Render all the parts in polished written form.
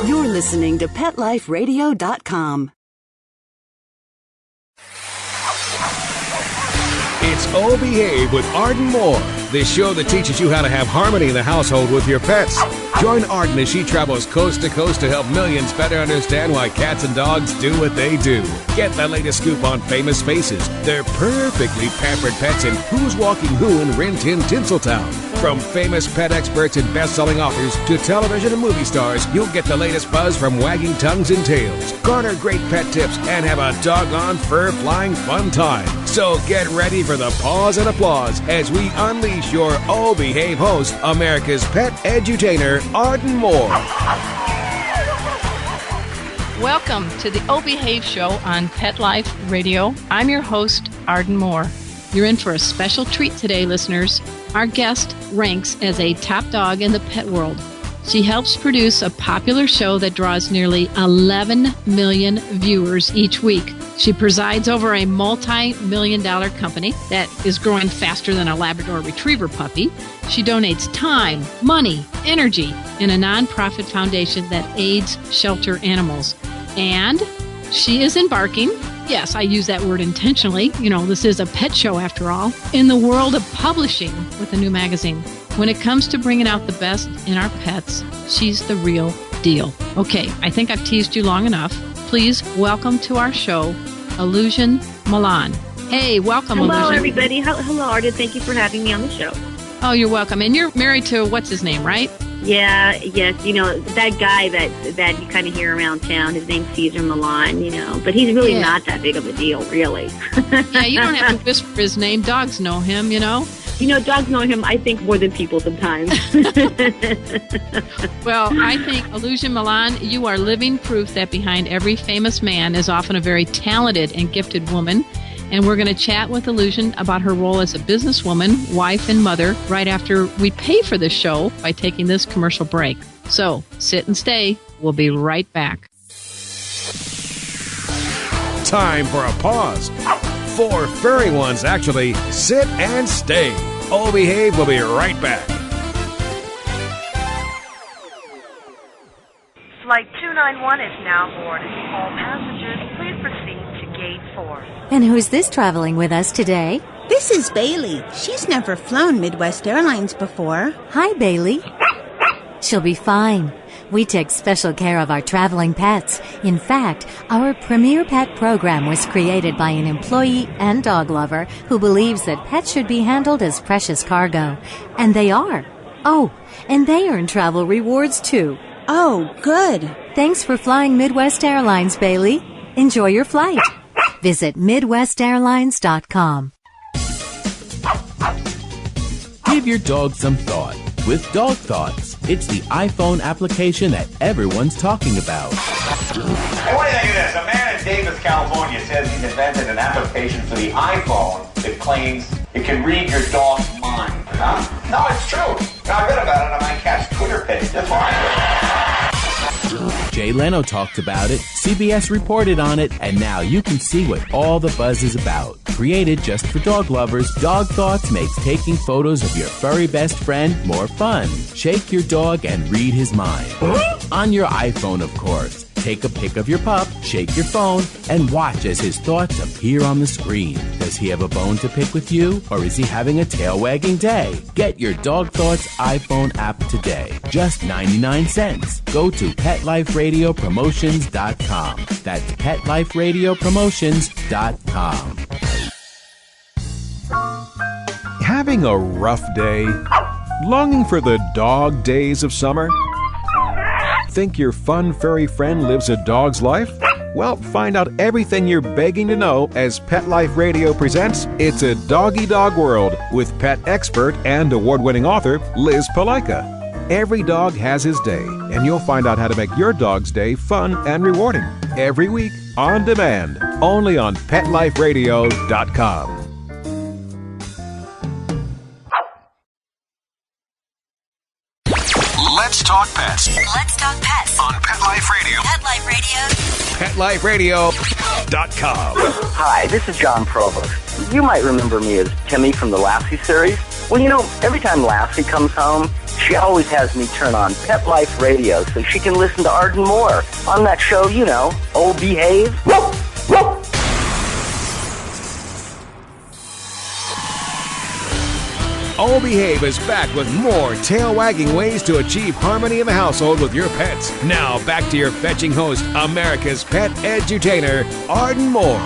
You're listening to PetLifeRadio.com. It's Oh Behave with Arden Moore, the show that teaches you how to have harmony in the household with your pets. Join Arden as she travels coast to coast to help millions better understand why cats and dogs do what they do. Get the latest scoop on famous faces, their perfectly pampered pets, and who's walking who in Rin Tin Tinseltown. From famous pet experts and best-selling authors to television and movie stars, you'll get the latest buzz from wagging tongues and tails. Garner great pet tips and have a doggone fur-flying fun time. So get ready for the pause and applause as we unleash your Oh Behave host, America's pet edutainer, Arden Moore. Welcome to the Oh Behave show on Pet Life Radio. I'm your host, Arden Moore. You're in for a special treat today, listeners. Our guest ranks as a top dog in the pet world. She helps produce a popular show that draws nearly 11 million viewers each week. She presides over a multi-million-dollar company that is growing faster than a Labrador Retriever puppy. She donates time, money, energy in a nonprofit foundation that aids shelter animals. And she is embarking, yes, I use that word intentionally, this is a pet show after all, in the world of publishing with a new magazine. When it comes to bringing out the best in our pets, she's the real deal. Okay, I think I've teased you long enough. Please welcome to our show, Ilusion Millan. Hey, welcome, Hello, Ilusion. everybody. Hello, Arden. Thank you for having me on the show. Oh, you're welcome. And you're married to, what's his name, right? Yeah, yes. That guy that you kind of hear around town, his name's Cesar Millan, but he's really not that big of a deal, really. Yeah, you don't have to whisper his name. Dogs know him, Dogs know him, I think, more than people sometimes. Well, I think, Ilusion Millan, you are living proof that behind every famous man is often a very talented and gifted woman. And we're going to chat with Ilusion about her role as a businesswoman, wife, and mother right after we pay for this show by taking this commercial break. So, sit and stay. We'll be right back. Time for a pause. 4 furry ones, actually. Sit and stay. Oh Behave will be right back. Flight 291 is now boarded. All passengers, please proceed to Gate 4. And who's this traveling with us today? This is Bailey. She's never flown Midwest Airlines before. Hi, Bailey. She'll be fine. We take special care of our traveling pets. In fact, our premier pet program was created by an employee and dog lover who believes that pets should be handled as precious cargo. And they are. Oh, and they earn travel rewards, too. Oh, good. Thanks for flying Midwest Airlines, Bailey. Enjoy your flight. Visit MidwestAirlines.com. Give your dog some thought with Dog Thoughts. It's the iPhone application that everyone's talking about. Hey, what do you think of this? A man in Davis, California says he's invented an application for the iPhone that claims it can read your dog's mind. Huh? No, it's true. I read about it on my cat's Twitter page. That's why I do. Jay Leno talked about it, CBS reported on it, and now you can see what all the buzz is about. Created just for dog lovers, Dog Thoughts makes taking photos of your furry best friend more fun. Shake your dog and read his mind. On your iPhone, of course. Take a pic of your pup, shake your phone, and watch as his thoughts appear on the screen. Does he have a bone to pick with you, or is he having a tail-wagging day? Get your Dog Thoughts iPhone app today. Just 99 cents. Go to PetLifeRadioPromotions.com. That's PetLifeRadioPromotions.com. Having a rough day? Longing for the dog days of summer? Think your fun furry friend lives a dog's life? Well, find out everything you're begging to know as Pet Life Radio presents It's a Doggy Dog World with pet expert and award-winning author Liz Palaika. Every dog has his day, and you'll find out how to make your dog's day fun and rewarding. Every week, on demand, only on PetLifeRadio.com. Let's talk pets. Let's talk pets On Pet Life Radio. Pet Life Radio. PetLifeRadio.com. Hi, this is John Provost. You might remember me as Timmy from the Lassie series. Well, every time Lassie comes home, she always has me turn on Pet Life Radio so she can listen to Arden Moore on that show, you know, Oh Behave. Oh Behave is back with more tail-wagging ways to achieve harmony in the household with your pets. Now, back to your fetching host, America's pet edutainer, Arden Moore.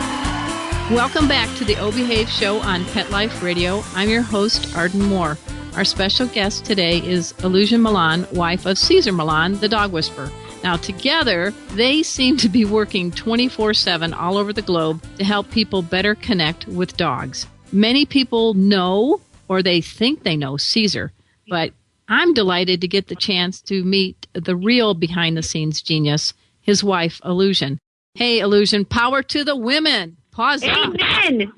Welcome back to the Oh Behave show on Pet Life Radio. I'm your host, Arden Moore. Our special guest today is Ilusion Millan, wife of Cesar Millan, the dog whisperer. Now, together, they seem to be working 24/7 all over the globe to help people better connect with dogs. Many people know, or they think they know, Cesar, but I'm delighted to get the chance to meet the real behind-the-scenes genius, his wife, Ilusion. Hey, Ilusion, power to the women! Pause. Amen.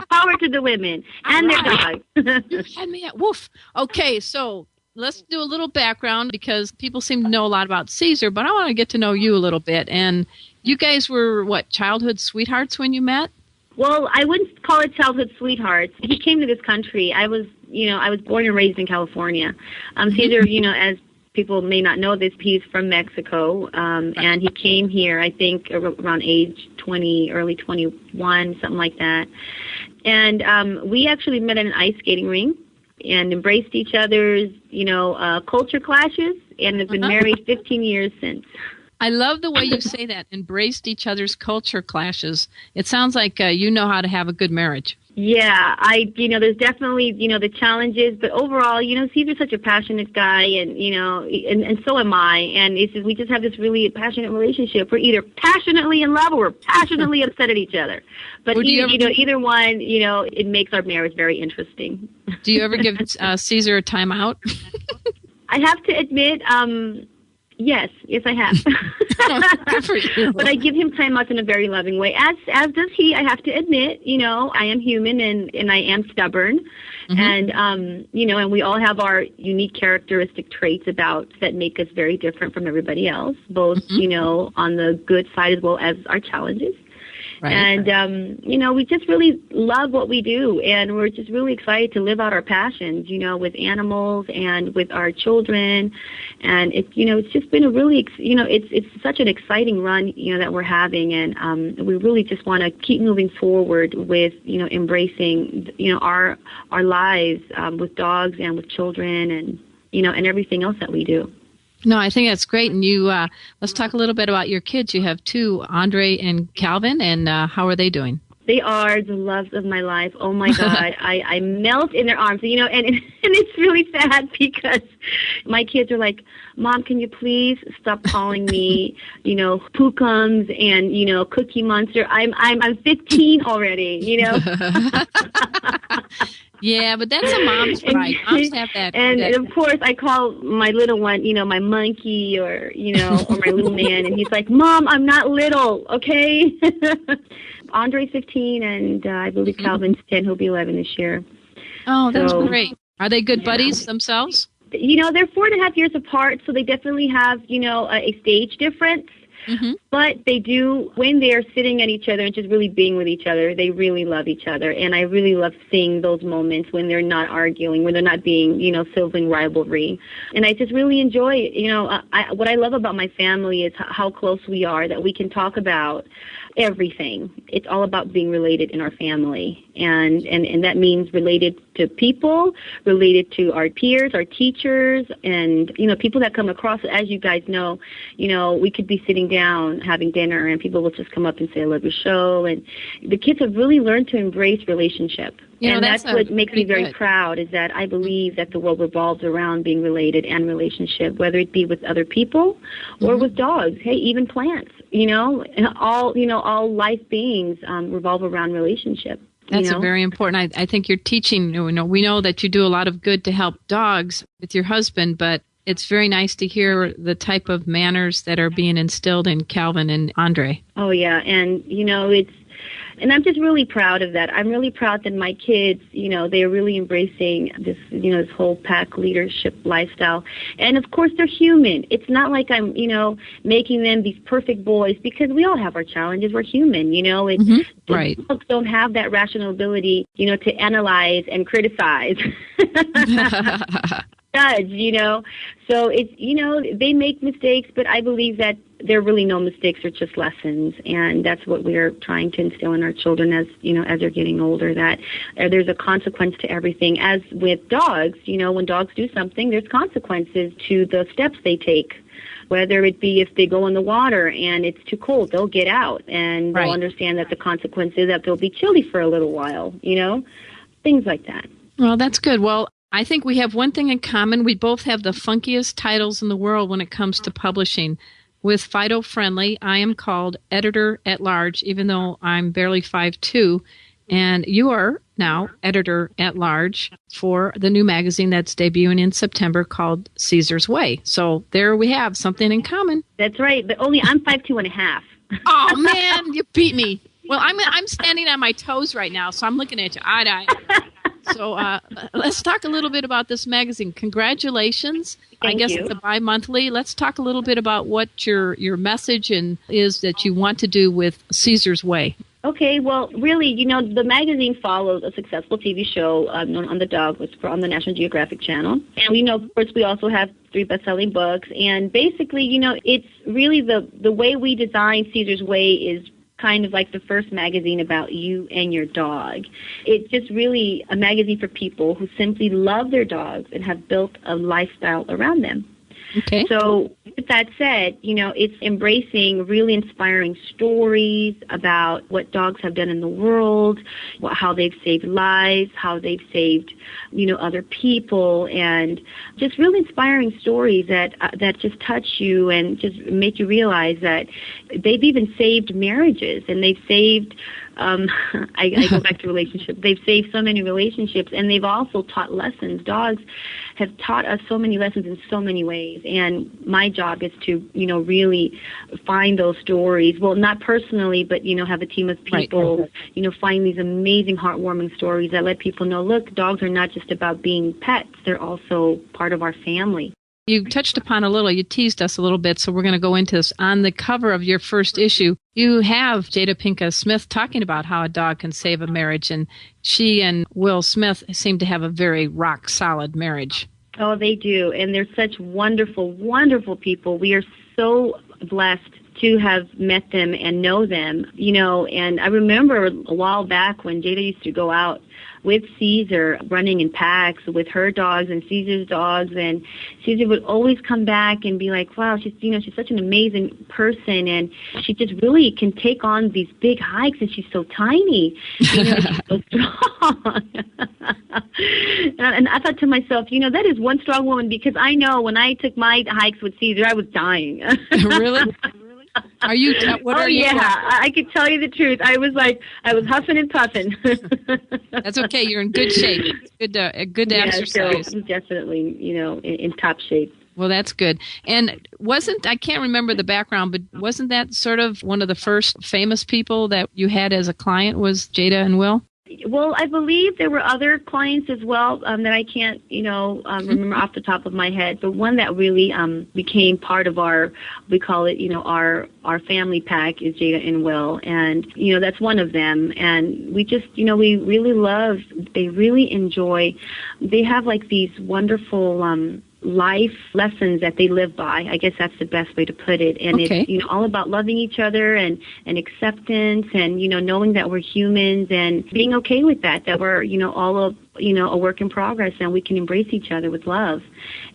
Power to the women and their dogs. You had me at woof. Okay, so let's do a little background because people seem to know a lot about Cesar, but I want to get to know you a little bit. And you guys were, what, childhood sweethearts when you met? Well, I wouldn't call it childhood sweethearts. He came to this country. I was born and raised in California. Cesar, as people may not know this, he's from Mexico, and he came here, I think, around age 20, early 21, something like that. And we actually met at an ice skating rink and embraced each other's, culture clashes, and have been married 15 years since. I love the way you say that, embraced each other's culture clashes. It sounds like you know how to have a good marriage. Yeah, there's definitely, the challenges, but overall, Cesar's such a passionate guy, and, and so am I, and it's just, we just have this really passionate relationship. We're either passionately in love or we're passionately upset at each other. But, either one, it makes our marriage very interesting. Do you ever give Cesar a timeout? I have to admit, Yes, I have. Good for you. But I give him timeouts in a very loving way, as does he. I have to admit, I am human and I am stubborn. Mm-hmm. And, and we all have our unique characteristic traits that make us very different from everybody else, both, on the good side as well as our challenges. Right. And, we just really love what we do, and we're just really excited to live out our passions, with animals and with our children. And it's just been a really, it's such an exciting run, that we're having. And we really just want to keep moving forward with, embracing, our lives with dogs and with children and, and everything else that we do. No, I think that's great. And you, let's talk a little bit about your kids. You have two, Andre and Calvin, and how are they doing? They are the loves of my life. Oh my God, I melt in their arms. And it's really sad because my kids are like, Mom, can you please stop calling me, Pookums and Cookie Monster? I'm 15 already, Yeah, but that's a mom's pride. Moms have that. And of course, I call my little one, my monkey or, or my little man. And he's like, Mom, I'm not little, okay? Andre's 15, and I believe Calvin's 10. He'll be 11 this year. Oh, that's great. Are they good buddies themselves? They're 4.5 years apart, so they definitely have, a stage difference. Mm-hmm. But they do, when they're sitting at each other and just really being with each other, they really love each other. And I really love seeing those moments when they're not arguing, when they're not being, sibling rivalry. And I just really enjoy it. What I love about my family is how close we are, that we can talk about everything. It's all about being related in our family. And that means related to people, related to our peers, our teachers, and, people that come across. As you guys know, we could be sitting down having dinner and people will just come up and say, I love your show. And the kids have really learned to embrace relationship. And that's what makes me very proud, is that I believe that the world revolves around being related and relationship, whether it be with other people or with dogs. Hey, even plants, all life beings revolve around relationship. That's very important. I think you're teaching, we know that you do a lot of good to help dogs with your husband, but it's very nice to hear the type of manners that are being instilled in Calvin and Andre. Oh, yeah. And, and I'm just really proud of that. I'm really proud that my kids, they're really embracing this, this whole pack leadership lifestyle. And of course, they're human. It's not like I'm, making them these perfect boys, because we all have our challenges. We're human, Right. Dogs don't have that rational ability, to analyze and criticize. judge, So it's, they make mistakes, but I believe that there are really no mistakes, they're just lessons. And that's what we're trying to instill in our children as they're getting older, that there's a consequence to everything. As with dogs, when dogs do something, there's consequences to the steps they take. Whether it be if they go in the water and it's too cold, they'll get out and they'll understand that the consequence is that they'll be chilly for a little while, things like that. Well, that's good. Well, I think we have one thing in common. We both have the funkiest titles in the world when it comes to publishing. With Fido Friendly, I am called Editor-at-Large, even though I'm barely 5'2", and you are now Editor-at-Large for the new magazine that's debuting in September called Cesar's Way. So there we have something in common. That's right, but only I'm 5'2.5". Oh, man, you beat me. Well, I'm standing on my toes right now, so I'm looking at you eye to eye. So let's talk a little bit about this magazine. Congratulations. Thank you. It's a bi-monthly. Let's talk a little bit about what your message is that you want to do with Cesar's Way. Okay, well, really, the magazine follows a successful TV show on the dog, was on the National Geographic Channel. And of course, we also have 3 best-selling books. And basically, it's really the way we design Cesar's Way is kind of like the first magazine about you and your dog. It's just really a magazine for people who simply love their dogs and have built a lifestyle around them. Okay. So with that said, it's embracing really inspiring stories about what dogs have done in the world, how they've saved lives, how they've saved, other people, and just really inspiring stories that just touch you and just make you realize that they've even saved marriages and they've saved I go back to relationships. They've saved so many relationships, and they've also taught lessons. Dogs have taught us so many lessons in so many ways, and my job is to, really find those stories. Well, not personally, but, have a team of people, find these amazing, heartwarming stories that let people know, look, dogs are not just about being pets. They're also part of our family. You touched upon you teased us a little bit, so we're going to go into this. On the cover of your first issue, you have Jada Pinkett Smith talking about how a dog can save a marriage, and she and Will Smith seem to have a very rock-solid marriage. Oh, they do, and they're such wonderful, wonderful people. We are so blessed to have met them and know them, and I remember a while back when Jada used to go out with Cesar, running in packs with her dogs and Cesar's dogs, and Cesar would always come back and be like, wow, she's such an amazing person, and she just really can take on these big hikes, and she's so tiny, she's so strong. And I thought to myself, that is one strong woman, because I know when I took my hikes with Cesar, I was dying. Really? Are you? What are you? Yeah, I could tell you the truth. I was huffing and puffing. That's okay. You're in good shape. Good exercise. So definitely, in top shape. Well, that's good. And I can't remember the background, but wasn't that sort of one of the first famous people that you had as a client was Jada and Will? Well, I believe there were other clients as well that I can't, remember off the top of my head. But one that really became part of we call it, our family pack is Jada and Will. And, that's one of them. And we just, we really love, they really enjoy, they have like these wonderful life lessons that they live by. I guess that's the best way to put it. And it's all about loving each other and acceptance and knowing that we're humans and being okay with that we're all a work in progress and we can embrace each other with love.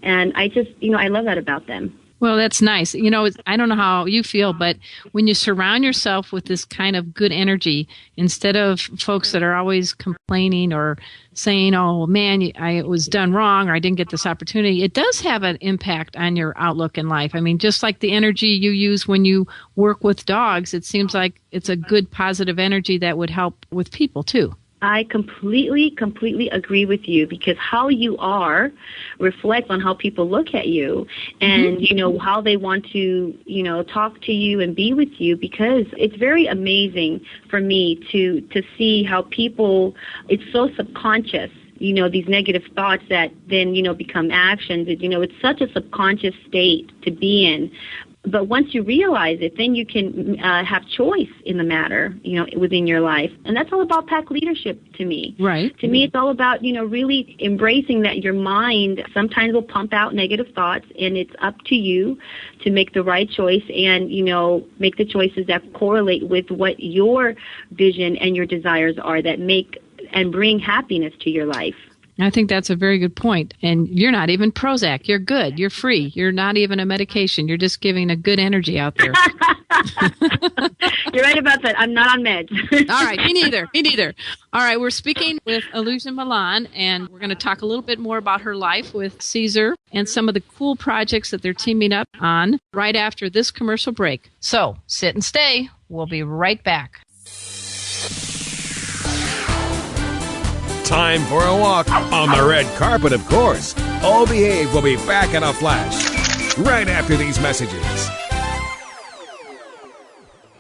And I just I love that about them. Well, that's nice. I don't know how you feel, but when you surround yourself with this kind of good energy, instead of folks that are always complaining or saying, oh, man, I was done wrong or I didn't get this opportunity, it does have an impact on your outlook in life. I mean, just like the energy you use when you work with dogs, it seems like it's a good, positive energy that would help with people, too. I completely agree with you, because how you are reflects on how people look at you and, how they want to, talk to you and be with you, because it's very amazing for me to see how people, it's so subconscious. These negative thoughts that then, become actions. It's such a subconscious state to be in. But once you realize it, then you can have choice in the matter, within your life. And that's all about pack leadership to me. Right. To me, it's all about, really embracing that your mind sometimes will pump out negative thoughts, and it's up to you to make the right choice and, make the choices that correlate with what your vision and your desires are that make and bring happiness to your life. I think that's a very good point. And you're not even Prozac. You're good. You're free. You're not even a medication. You're just giving a good energy out there. You're right about that. I'm not on meds. All right. Me neither. All right. We're speaking with Ilusion Millan, and we're going to talk a little bit more about her life with Cesar and some of the cool projects that they're teaming up on right after this commercial break. So sit and stay. We'll be right back. Time for a walk on the red carpet, of course. All Behave will be back in a flash right after these messages.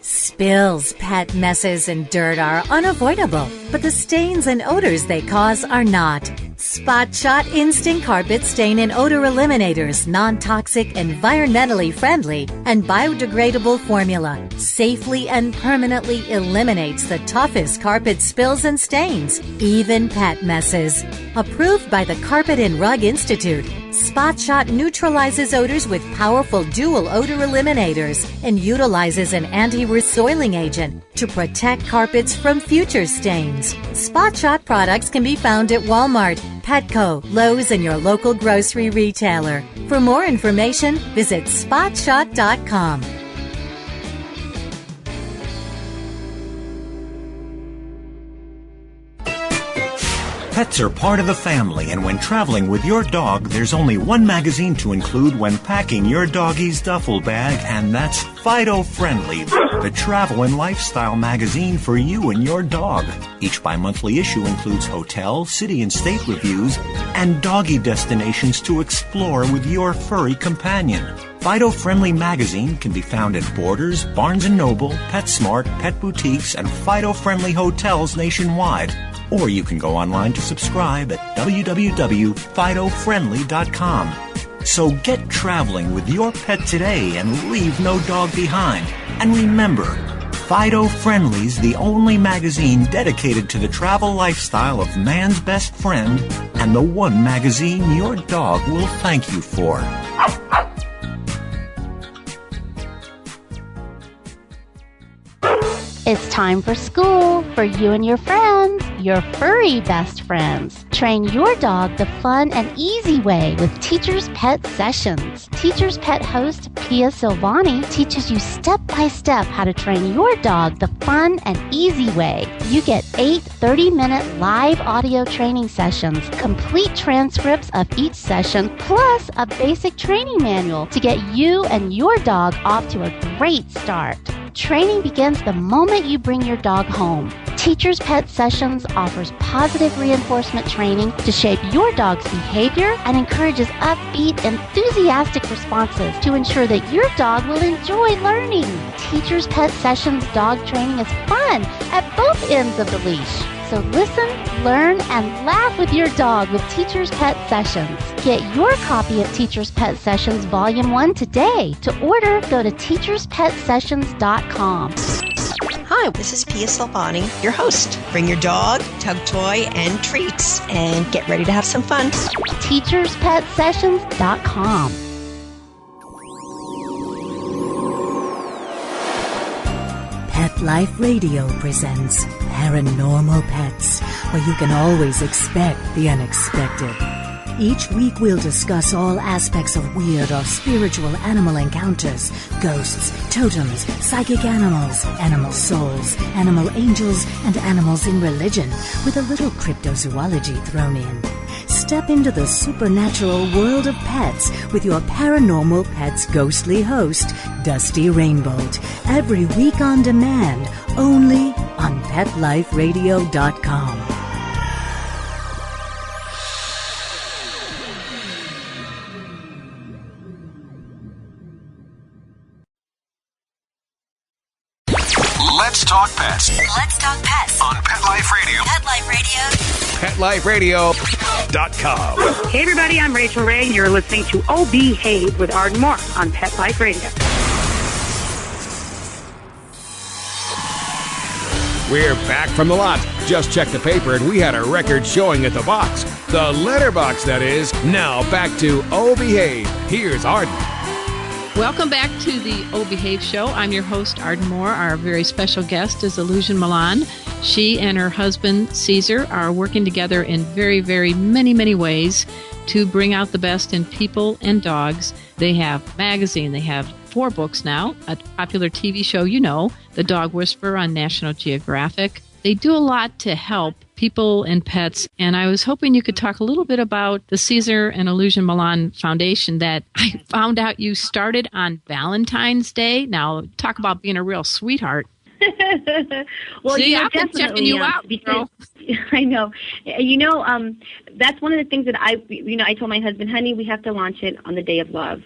Spills, pet messes, and dirt are unavoidable, but the stains and odors they cause are not. Spot Shot Instant Carpet Stain and Odor Eliminators, non-toxic, environmentally friendly, and biodegradable formula safely and permanently eliminates the toughest carpet spills and stains, even pet messes. Approved by the Carpet and Rug Institute, Spot Shot neutralizes odors with powerful dual odor eliminators and utilizes an anti-resoiling agent to protect carpets from future stains. Spot Shot products can be found at Walmart, Petco, Lowe's, and your local grocery retailer. For more information, visit spotshot.com. Pets are part of the family, and when traveling with your dog, there's only one magazine to include when packing your doggie's duffel bag, and that's Fido Friendly, the travel and lifestyle magazine for you and your dog. Each bi-monthly issue includes hotel, city, and state reviews and doggy destinations to explore with your furry companion. Fido Friendly magazine can be found at Borders, Barnes & Noble, PetSmart, Pet Boutiques, and Fido Friendly hotels nationwide. Or you can go online to subscribe at www.fidofriendly.com. So get traveling with your pet today and leave no dog behind. And remember, Fido Friendly's the only magazine dedicated to the travel lifestyle of man's best friend, and the one magazine your dog will thank you for. It's time for school for you and your friends, your furry best friends. Train your dog the fun and easy way with Teacher's Pet Sessions. Teacher's Pet host Pia Silvani teaches you step-by-step how to train your dog the fun and easy way. You get 8 30-minute live audio training sessions, complete transcripts of each session, plus a basic training manual to get you and your dog off to a great start. Training begins the moment you bring your dog home. Teacher's Pet Sessions offers positive reinforcement training to shape your dog's behavior and encourages upbeat, enthusiastic responses to ensure that your dog will enjoy learning. Teacher's Pet Sessions dog training is fun at both ends of the leash. So listen, learn, and laugh with your dog with Teacher's Pet Sessions. Get your copy of Teacher's Pet Sessions Volume 1 today. To order, go to teacherspetsessions.com. Hi, this is Pia Silvani, your host. Bring your dog, tug toy, and treats, and get ready to have some fun. teacherspetsessions.com. Pet Life Radio presents Paranormal Pets, where you can always expect the unexpected. Each week we'll discuss all aspects of weird or spiritual animal encounters, ghosts, totems, psychic animals, animal souls, animal angels, and animals in religion, with a little cryptozoology thrown in. Step into the supernatural world of pets with your Paranormal Pets ghostly host, Dusty Rainbolt, every week on demand, only on PetLifeRadio.com. Let's talk pets. Let's talk pets On Pet Life Radio. Pet Life Radio. PetLifeRadio.com. Hey everybody, I'm Rachel Ray. You're listening to Oh Behave with Arden Moore on Pet Life Radio. We're back from the lot. Just checked the paper and we had a record showing at the box. The letterbox, that is. Now back to Oh Behave. Here's Arden. Welcome back to the Oh Behave show. I'm your host, Arden Moore. Our very special guest is Ilusion Millan. She and her husband, Cesar, are working together in very, very many ways to bring out the best in people and dogs. They have magazine. They have 4 books now, a popular TV show, The Dog Whisperer on National Geographic. They do a lot to help people and pets, and I was hoping you could talk a little bit about the Cesar and Ilusion Millan Foundation that I found out you started on Valentine's Day. Now, talk about being a real sweetheart. Well, see, yeah, I've been definitely, checking you out, because I know. That's one of the things that I told my husband, honey, we have to launch it on the Day of Love.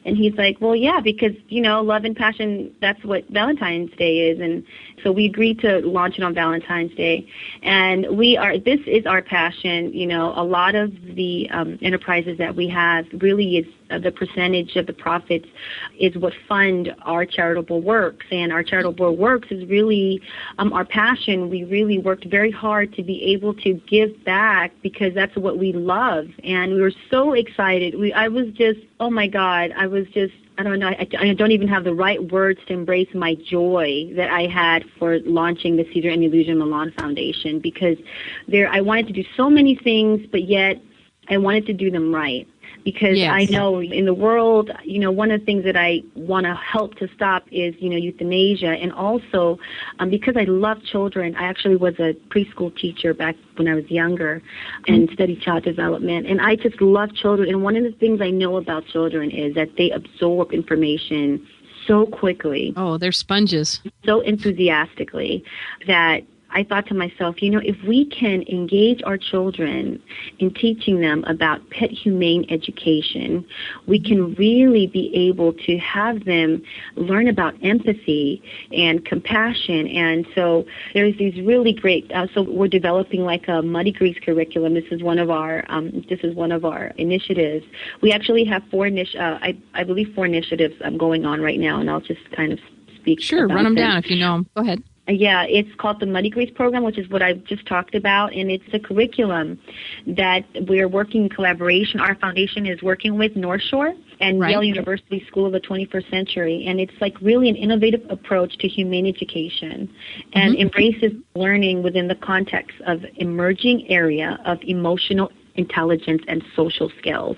And he's like, well, yeah, because, love and passion, that's what Valentine's Day is. And so we agreed to launch it on Valentine's Day. And this is our passion. A lot of the enterprises that we have really is the percentage of the profits is what fund our charitable works. And our charitable works is really our passion. We really worked very hard to be able to give back because that's what we love. And we were so excited. I was just, oh my God, I don't know, I don't even have the right words to embrace my joy that I had for launching the Cesar and Ilusion Millan Foundation, because I wanted to do so many things, but yet I wanted to do them right. Because yes. I know in the world, one of the things that I want to help to stop is, euthanasia. And also, because I love children, I actually was a preschool teacher back when I was younger and studied child development. And I just love children. And one of the things I know about children is that they absorb information so quickly. Oh, they're sponges. So enthusiastically that I thought to myself, if we can engage our children in teaching them about pet humane education, we can really be able to have them learn about empathy and compassion. And so there's these really great, so we're developing like a Muddy Grease curriculum. This is one of our initiatives. We actually have 4 initiatives going on right now, and I'll just kind of speak. Sure, run them down if you know them. Go ahead. Yeah, it's called the Muddy Grease program, which is what I just talked about, and it's a curriculum that we're working in collaboration. Our foundation is working with North Shore and Yale University School of the 21st Century, and it's like really an innovative approach to humane education and embraces learning within the context of emerging area of emotional intelligence and social skills.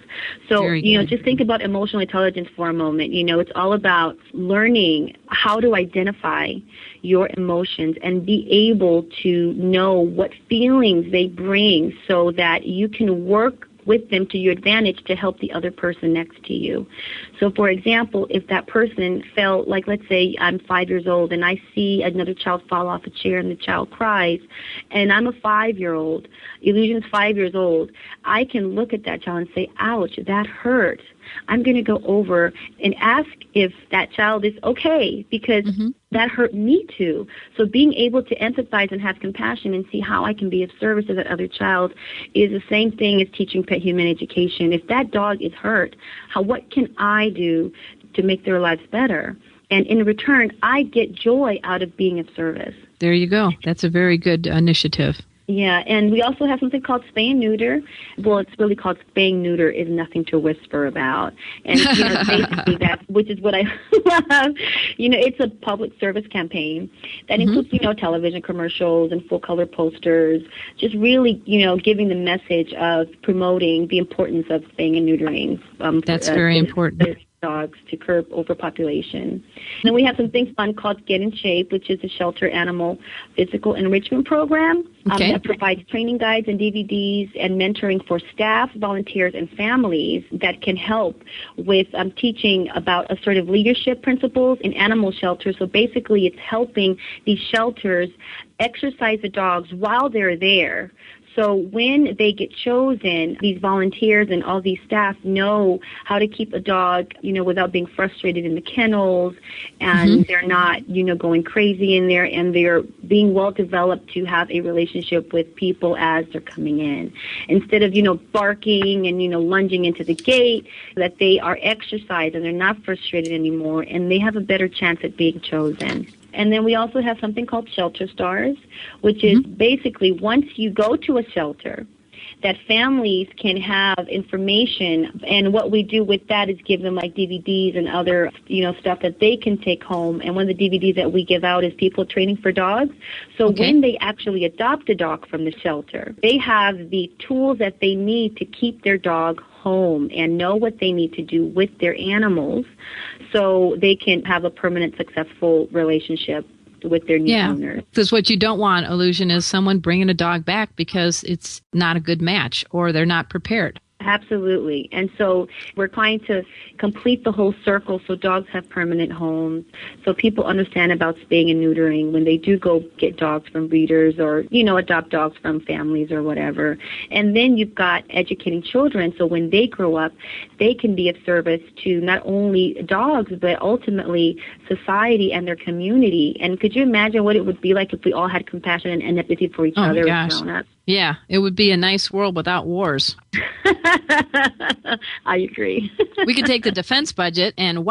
So, just think about emotional intelligence for a moment. It's all about learning how to identify your emotions and be able to know what feelings they bring so that you can work with them to your advantage to help the other person next to you. So, for example, if that person felt like, let's say I'm 5 years old and I see another child fall off a chair and the child cries, and I'm a 5-year-old, Ilusion's 5 years old, I can look at that child and say, ouch, that hurt. I'm going to go over and ask if that child is okay because that hurt me too. So being able to empathize and have compassion and see how I can be of service to that other child is the same thing as teaching pet human education. If that dog is hurt, what can I do to make their lives better? And in return, I get joy out of being of service. There you go. That's a very good initiative. Yeah, and we also have something called spay and neuter. Well, it's really called spay and neuter is nothing to whisper about. And basically that, which is what I love. It's a public service campaign that includes, television commercials and full-color posters, just really, giving the message of promoting the importance of spaying and neutering. That's very important. Dogs to curb overpopulation. And then we have something fun called Get in Shape, which is a shelter animal physical enrichment program that provides training guides and DVDs and mentoring for staff, volunteers, and families that can help with teaching about assertive leadership principles in animal shelters. So basically it's helping these shelters exercise the dogs while they're there. So when they get chosen, these volunteers and all these staff know how to keep a dog, without being frustrated in the kennels, and they're not, going crazy in there, and they're being well developed to have a relationship with people as they're coming in. Instead of, barking and, lunging into the gate, that they are exercised and they're not frustrated anymore, and they have a better chance at being chosen. And then we also have something called Shelter Stars, which is basically once you go to a shelter, that families can have information, and what we do with that is give them like DVDs and other, stuff that they can take home. And one of the DVDs that we give out is People Training for Dogs. So when they actually adopt a dog from the shelter, they have the tools that they need to keep their dog home and know what they need to do with their animals so they can have a permanent, successful relationship with their new owners. Because what you don't want, Ilusion, is someone bringing a dog back because it's not a good match or they're not prepared. Absolutely. And so we're trying to complete the whole circle so dogs have permanent homes, so people understand about spaying and neutering when they do go get dogs from breeders or, adopt dogs from families or whatever. And then you've got educating children, so when they grow up, they can be of service to not only dogs, but ultimately society and their community. And could you imagine what it would be like if we all had compassion and empathy for each other as grown-ups? Yeah, it would be a nice world without wars. I agree. We could take the defense budget and,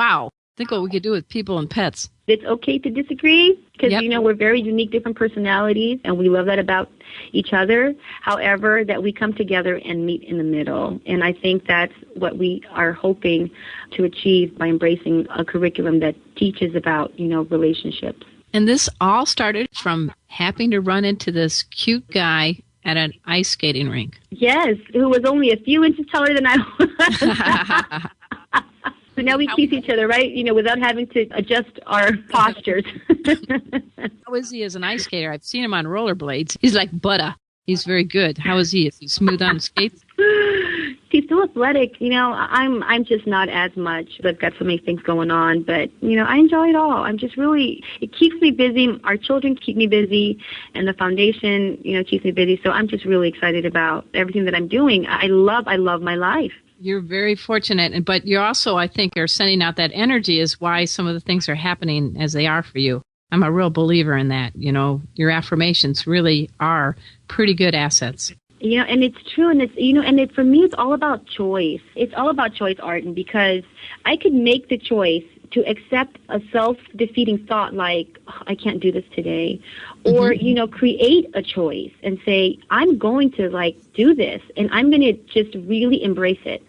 think what we could do with people and pets. It's okay to disagree because, we're very unique, different personalities, and we love that about each other. However, that we come together and meet in the middle. And I think that's what we are hoping to achieve by embracing a curriculum that teaches about, relationships. And this all started from happening to run into this cute guy at an ice skating rink. Yes, who was only a few inches taller than I was. So now we tease each other, right? Without having to adjust our postures. How is he as an ice skater? I've seen him on rollerblades. He's like butter. He's very good. How is he? Is he smooth on skates? He's still athletic. I'm just not as much. I've got so many things going on, but I enjoy it all. I'm just really, it keeps me busy. Our children keep me busy, and the foundation, keeps me busy. So I'm just really excited about everything that I'm doing. I love my life. You're very fortunate, but you also, I think, are sending out that energy is why some of the things are happening as they are for you. I'm a real believer in that. Your affirmations really are pretty good assets. And it's true, and it's, for me, it's all about choice. It's all about choice, Arden, because I could make the choice to accept a self-defeating thought like, I can't do this today, or, create a choice and say, I'm going to, do this, and I'm going to just really embrace it.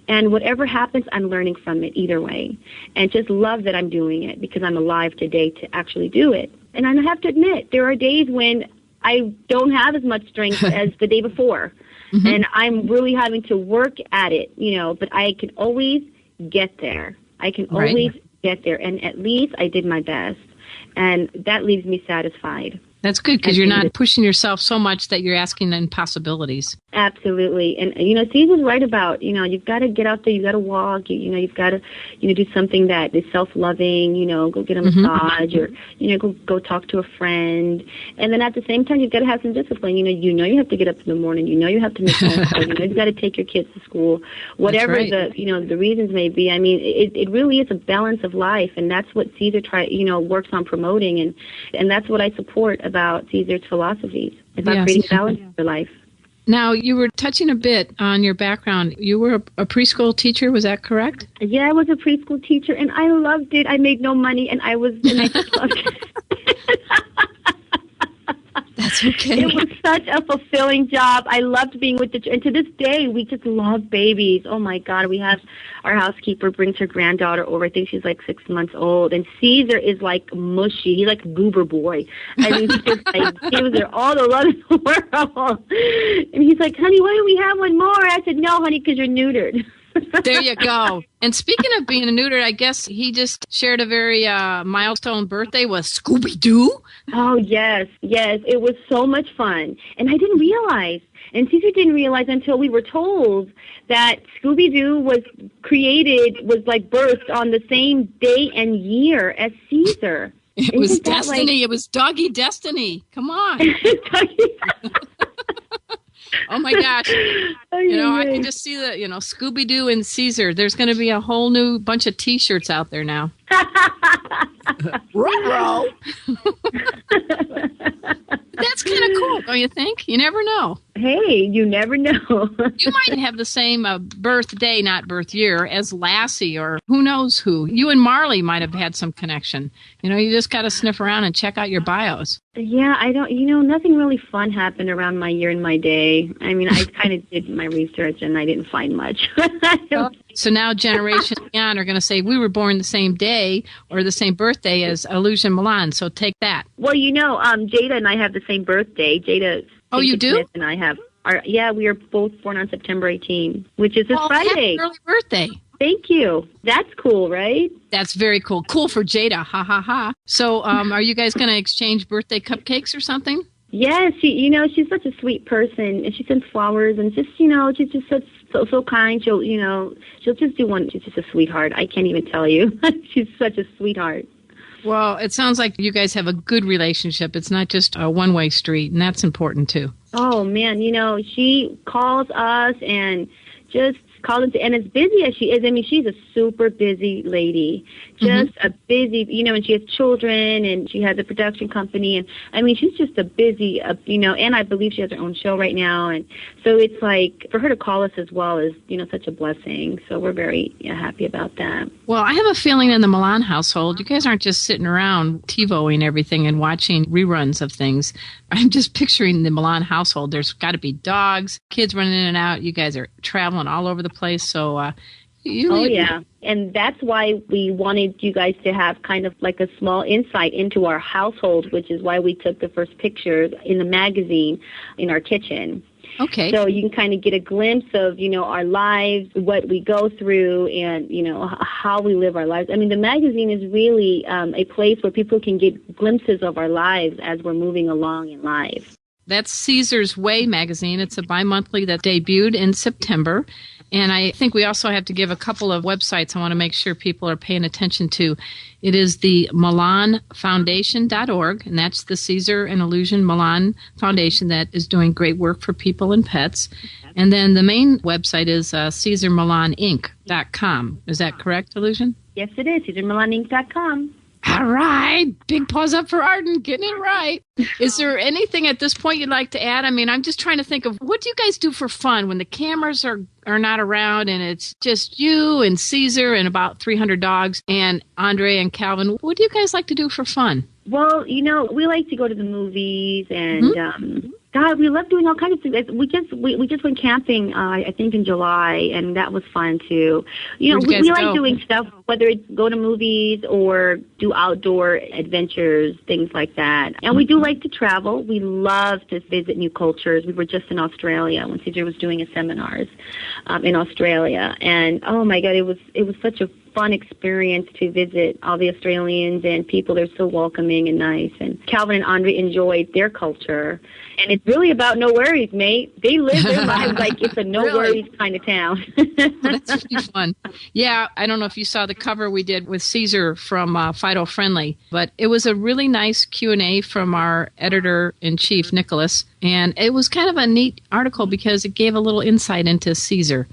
And whatever happens, I'm learning from it either way. And just love that I'm doing it because I'm alive today to actually do it. And I have to admit, there are days when I don't have as much strength as the day before. And I'm really having to work at it, but I can always get there. I can always get there. And at least I did my best. And that leaves me satisfied. That's good because you're not pushing yourself so much that you're asking impossibilities. Absolutely. And, Cesar's right about, you've got to get out there, you've got to walk, you've got to, do something that is self-loving, go get a massage or, go talk to a friend. And then at the same time, you've got to have some discipline. You have to get up in the morning, you have to make phone calls, you've got to take your kids to school, whatever the reasons may be. I mean, it really is a balance of life. And that's what Cesar works on promoting. And that's what I support about Cesar's philosophies, about creating balance in your life. Now, you were touching a bit on your background. You were a preschool teacher, was that correct? Yeah, I was a preschool teacher, and I loved it. I made no money, and I just loved it. That's okay. It was such a fulfilling job. I loved being with the children. And to this day, we just love babies. Oh, my God. We have our housekeeper brings her granddaughter over. I think she's like 6 months old. And Cesar is like mushy. He's like a goober boy. I mean, he just gives her all the love in the world. And he's like, honey, why don't we have one more? I said, no, honey, because you're neutered. There you go. And speaking of being a neutered, I guess he just shared a very milestone birthday with Scooby-Doo. Oh, yes. It was so much fun. And I didn't realize, and Cesar didn't realize until we were told that Scooby-Doo was birthed on the same day and year as Cesar. It was destiny. It was doggy destiny. Come on. Oh, my gosh. I can just see the, Scooby-Doo and Cesar. There's going to be a whole new bunch of T-shirts out there now. Ruh-roh. That's kind of cool, don't you think? You never know. Hey, you never know. You might have the same birthday, not birth year, as Lassie or who knows who. You and Marley might have had some connection. You just got to sniff around and check out your bios. Yeah, I don't, nothing really fun happened around my year and my day. I mean, I kind of did my research and I didn't find much. So now generations beyond are going to say we were born the same day or the same birthday as Ilusion Millan. So take that. Well, Jada and I have the same birthday. Jada. Oh, you do? Smith and I have. We are both born on September 18, which is this Friday. Happy early birthday. Thank you. That's cool, right? That's very cool. Cool for Jada. Ha, ha, ha. So are you guys going to exchange birthday cupcakes or something? Yes. She's such a sweet person. And she sends flowers and just, she's just so kind. She'll just do one. She's just a sweetheart. I can't even tell you. She's such a sweetheart. Well, it sounds like you guys have a good relationship. It's not just a one-way street, and that's important, too. Oh, man. She calls us and just calls into, and as busy as she is, I mean, she's a super busy lady. Just a busy, and she has children, and she has a production company, and, I mean, she's just a busy, and I believe she has her own show right now, and so it's like, for her to call us as well is, such a blessing, so we're very happy about that. Well, I have a feeling in the Millan household, you guys aren't just sitting around TiVoing everything and watching reruns of things. I'm just picturing the Millan household. There's got to be dogs, kids running in and out. You guys are traveling all over the place, so... yeah. And that's why we wanted you guys to have kind of like a small insight into our household, which is why we took the first pictures in the magazine in our kitchen. Okay. So you can kind of get a glimpse of, our lives, what we go through, and, how we live our lives. I mean, the magazine is really a place where people can get glimpses of our lives as we're moving along in life. That's Cesar's Way magazine. It's a bi-monthly that debuted in September. And I think we also have to give a couple of websites I want to make sure people are paying attention to. It is the MillanFoundation.org, and that's the Cesar and Ilusion Millan Foundation that is doing great work for people and pets. And then the main website is CesarMillanInc.com. Is that correct, Ilusion? Yes, it is. CesarMillanInc.com. All right. Big paws up for Arden, getting it right. Is there anything at this point you'd like to add? I mean, I'm just trying to think of what do you guys do for fun when the cameras are not around and it's just you and Cesar and about 300 dogs and Andre and Calvin. What do you guys like to do for fun? Well, we like to go to the movies and God, we love doing all kinds of things. We just went camping, I think in July, and that was fun too. We like doing stuff, whether it's go to movies or do outdoor adventures, things like that. And we do like to travel. We love to visit new cultures. We were just in Australia when Cesar was doing his seminars in Australia, and oh my God, it was such a fun experience to visit all the Australians and people. They're so welcoming and nice. And Calvin and Andre enjoyed their culture. And it's really about no worries, mate. They live their lives like it's a no worries kind of town. That's really fun. Yeah, I don't know if you saw the cover we did with Cesar from Fido Friendly, but it was a really nice Q&A from our editor-in-chief, Nicholas. And it was kind of a neat article because it gave a little insight into Cesar.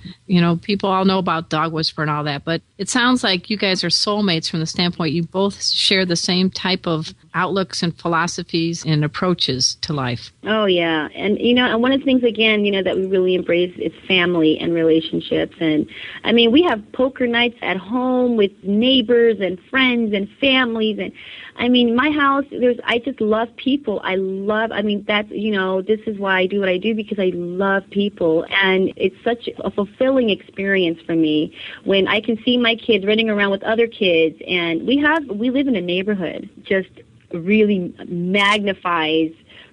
People all know about Dog Whisper and all that, but it sounds like you guys are soulmates from the standpoint you both share the same type of outlooks and philosophies and approaches to life. Oh, yeah. And, and one of the things, again, that we really embrace is family and relationships. And, I mean, we have poker nights at home with neighbors and friends and families. And, I mean, my house, I just love people. That's, this is why I do what I do, because I love people. And it's such a fulfilling experience for me when I can see my kids running around with other kids. And we live in a neighborhood, just really magnifies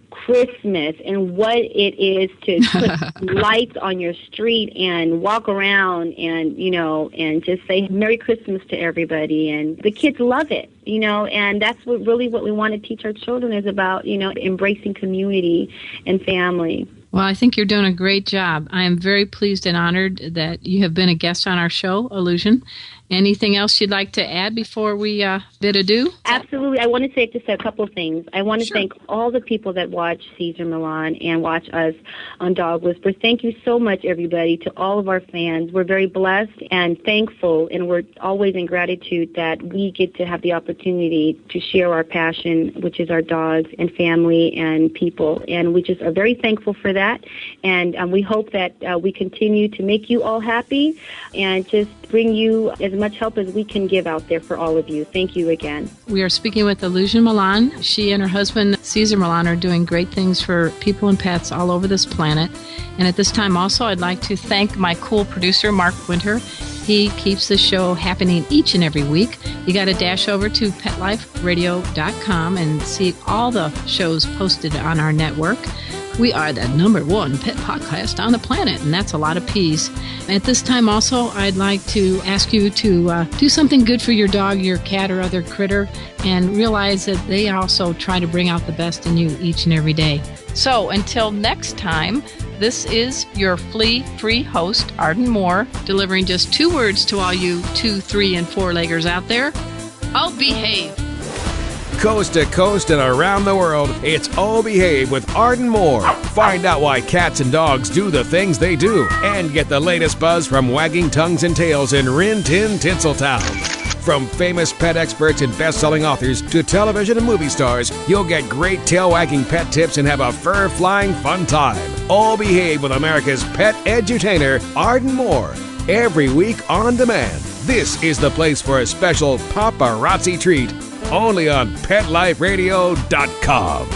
Christmas and what it is to put lights on your street and walk around and, and just say Merry Christmas to everybody. And the kids love it, and that's what we want to teach our children is about, embracing community and family. Well, I think you're doing a great job. I am very pleased and honored that you have been a guest on our show, Ilusion. Anything else you'd like to add before we bid adieu? Absolutely. I want to say just a couple of things. I want to thank all the people that watch Cesar Millan and watch us on Dog Whisper. Thank you so much, everybody, to all of our fans. We're very blessed and thankful, and we're always in gratitude that we get to have the opportunity to share our passion, which is our dogs and family and people. And we just are very thankful for that. And we hope that we continue to make you all happy and just bring you as much help as we can give out there for all of you. Thank you again. We are speaking with Ilusion Millan. She and her husband, Cesar Millan, are doing great things for people and pets all over this planet. And at this time also, I'd like to thank my cool producer, Mark Winter. He keeps the show happening each and every week. You got to dash over to PetLifeRadio.com and see all the shows posted on our network. We are the #1 pet podcast on the planet, and that's a lot of P's. At this time also, I'd like to ask you to do something good for your dog, your cat, or other critter, and realize that they also try to bring out the best in you each and every day. So until next time, this is your flea-free host, Arden Moore, delivering just 2 words to all you 2, 3, and 4-leggers out there. I'll behave. Coast to coast and around the world, it's Oh Behave with Arden Moore. Find out why cats and dogs do the things they do and get the latest buzz from wagging tongues and tails in Rin Tin Tinseltown. From famous pet experts and best-selling authors to television and movie stars, you'll get great tail-wagging pet tips and have a fur-flying fun time. Oh Behave with America's pet edutainer, Arden Moore. Every week on demand. This is the place for a special paparazzi treat. Only on PetLifeRadio.com.